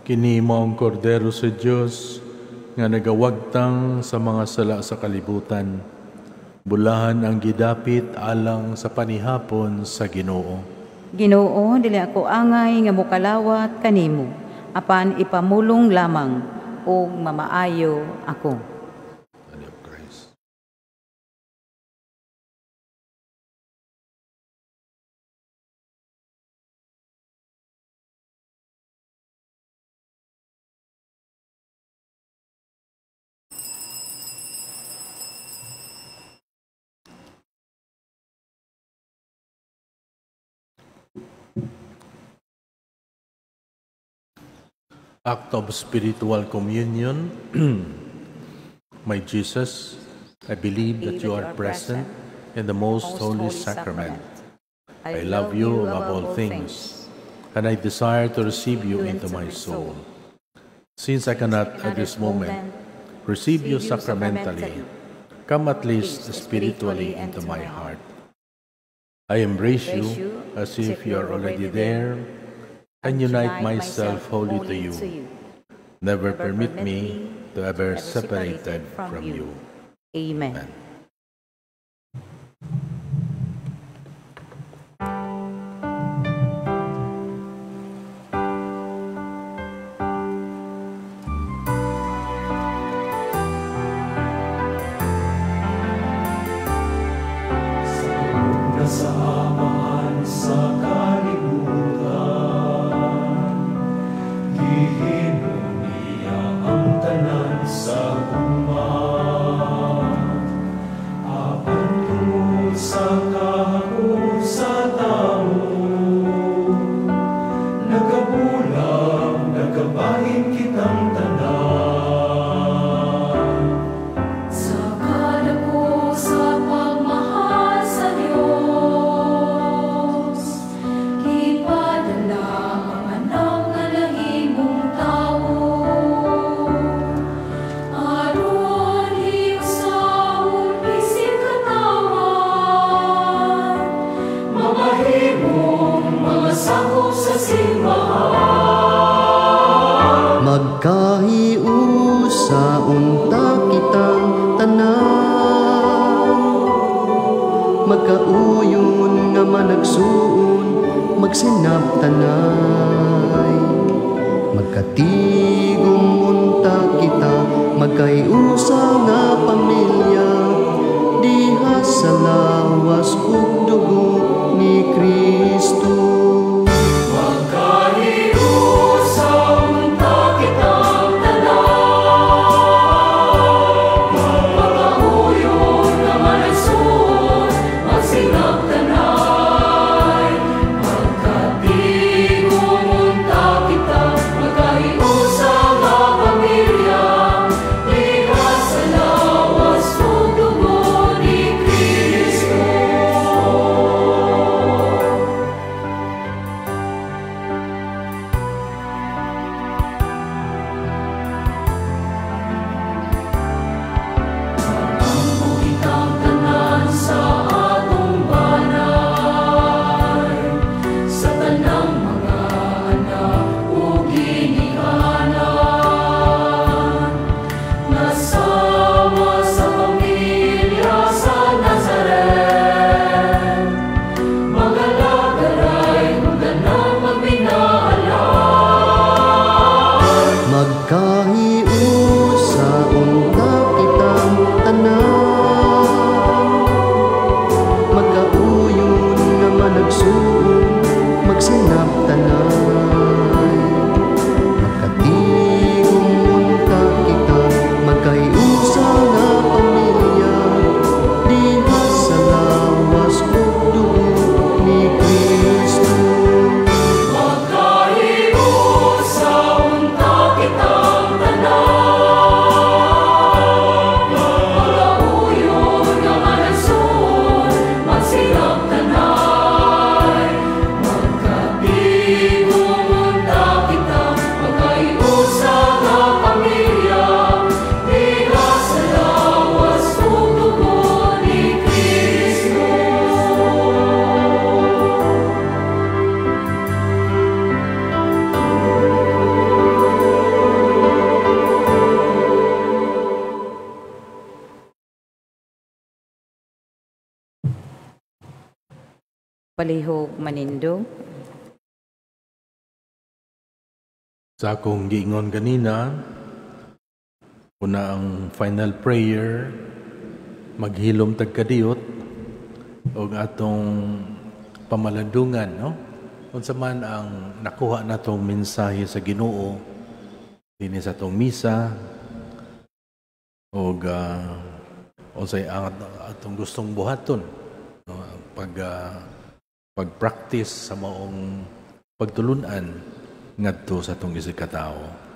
Kini mo ang kordero sa Dios nga nagawagtang sa mga sala sa kalibutan. Bulahan ang gidapit alang sa panihapon sa Ginoo. Ginoo, dili ako angay nga mokalawat kanimo, apan ipamulong lamang ug mamaayo ako. Body of Christ. Act of spiritual communion. My Jesus, I believe that you are present in the most holy sacrament. I love you above all things, and I desire to receive you into my soul. Since I cannot at this moment receive you sacramentally, come at least spiritually into my heart. I embrace you as if you are already there, and unite myself wholly to you. Never permit me to ever separated from you. Amen. Amen. Nasamahan sa kalibutan, gihinom niya ang tanan sa uman. Apan tungod sa kahapon sa tao, nagabulang, nagabahin kitang tanan. Sa kadako sa pagmahal sa Diyos, ipadala ang anak nga nahimong tao. Aron hiusaon isip katawan, mamahimong mga sakop sa simbahan. Magkahiusa unta kitang tanan, magkauyon nga managsuon, magsinap tanay. Magkatigom unta kita, magkahiusa nga pamilya, diha sa lawas ug dugo ni Kristo. Magkahiusaon ta kitang tanan, magkauyon nga managsuon, magsinap tanay. Magkatigom ta kita, magkahiusa nga pamilya, diha sa lawas ug dugo ni Kristo. Kitang tanan sa atong banay, sa tanang mga anak ug ginikanan, nasama sa pamilya sa Nazaret, magalagaray ug tanang magminaalan. Magkahiusa unta kitang tanan, magkauyon nga managsuon, magsinap tanay. Magkatigom unta kita, magkahiusa nga pamilya, diha sa lawas ug dugo ni Kristo. Magkahiusaon ta kitang tanan, Palihog manindog. Sa akong giingon kanina, una ang final prayer, maghilom tagkadiyot, o atong pamalandungan, no? Kung man ang nakuha natong mensahe sa Ginoo, din sa atong misa, o unsay ang atong gustong buhaton, no? Pag-practice sa maong pagtulunan ngadto sa atong isig katao.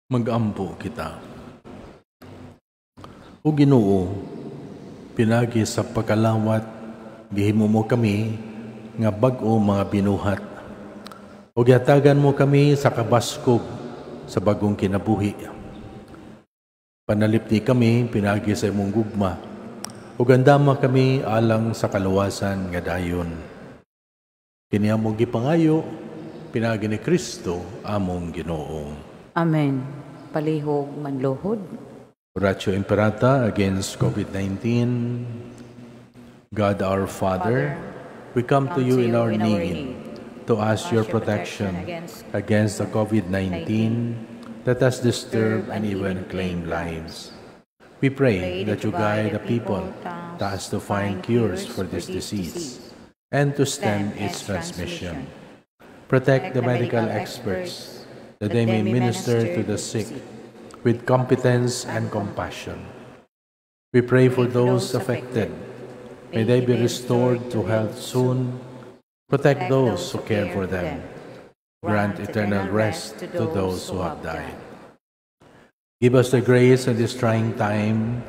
Mag-ampo kita. O Ginoo, pinagi sa pagkalawat, gihimo mo kami nga bag-o mga binuhat. O gihatagan mo kami sa kabaskog sa bagong kinabuhi. Panalipti kami, pinagi sa imong gugma. O gandama kami alang sa kaluwasan nga dayon. Kini among gipangayo, pinagi ni Kristo among Ginoo. Amen. Palihog manluhod. Oratio Imperata against COVID-19. God our Father, we come to you in our need to ask your protection against the COVID-19 that has disturbed and even claimed lives. We pray that you guide the people tasked to find cures for this disease and to stem its transmission. Protect the medical experts that they may minister to the sick with competence and compassion. We pray for those affected. May they be restored to health soon. Protect those who care for them. Grant eternal rest to those who have died. Give us the grace in this trying time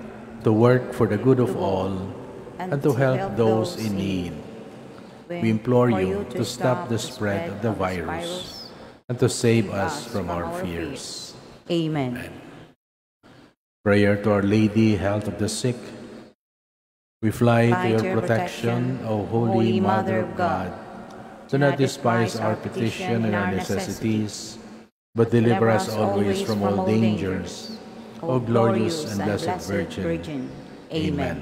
to work for the good of all and to help those in need. We implore you to stop the spread of the virus and to save us from our fears. Amen. Prayer to Our Lady, health of the sick. We fly to your protection, O Holy Mother of God. Do not despise our petition and our necessities, but deliver us always from all dangers, O glorious and blessed Virgin. Amen.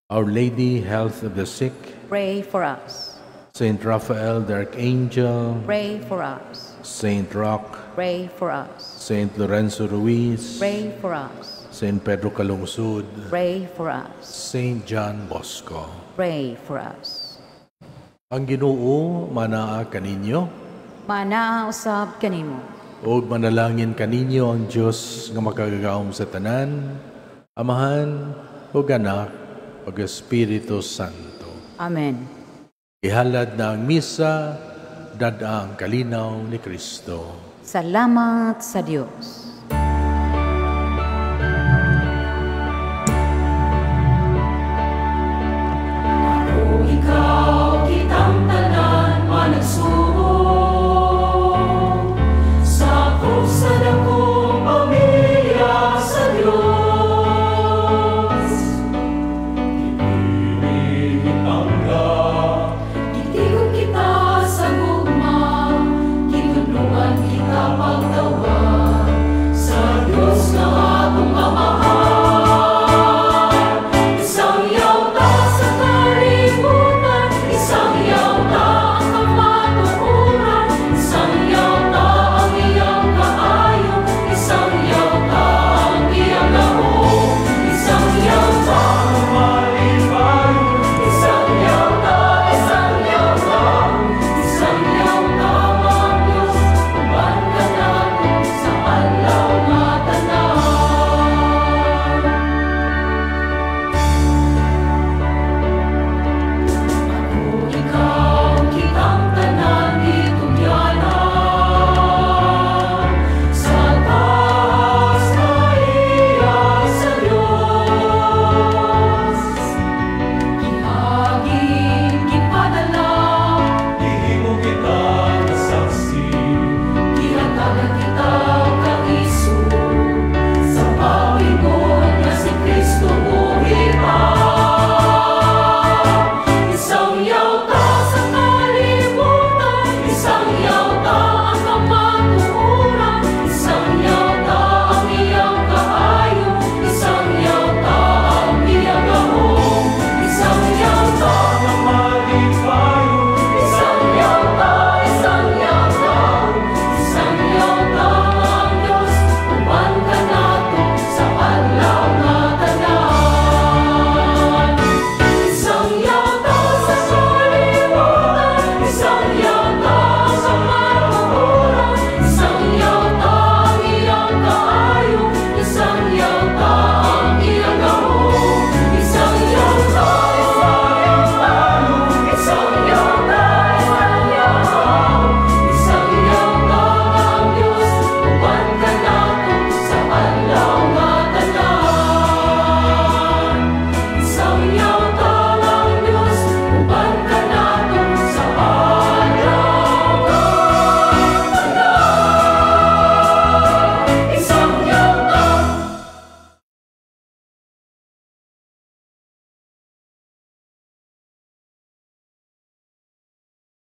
Our Lady, health of the sick. Pray for us. Saint Raphael, the Archangel. Pray for us. Saint Roch. Pray for us. Saint Lorenzo Ruiz. Pray for us. Saint Pedro Calungsod. Pray for us. Saint John Bosco. Pray for us. Ang Ginoo manaa kaninyo, Manausab kanimo. ug manalangin kaninyo ang Dios nga makagagahom sa tanan, Amahan, ug Anak, ug Espiritu Santo. Amen. Ihalad na ang misa, dadaang kalinaw ni Kristo. Salamat sa Diyos.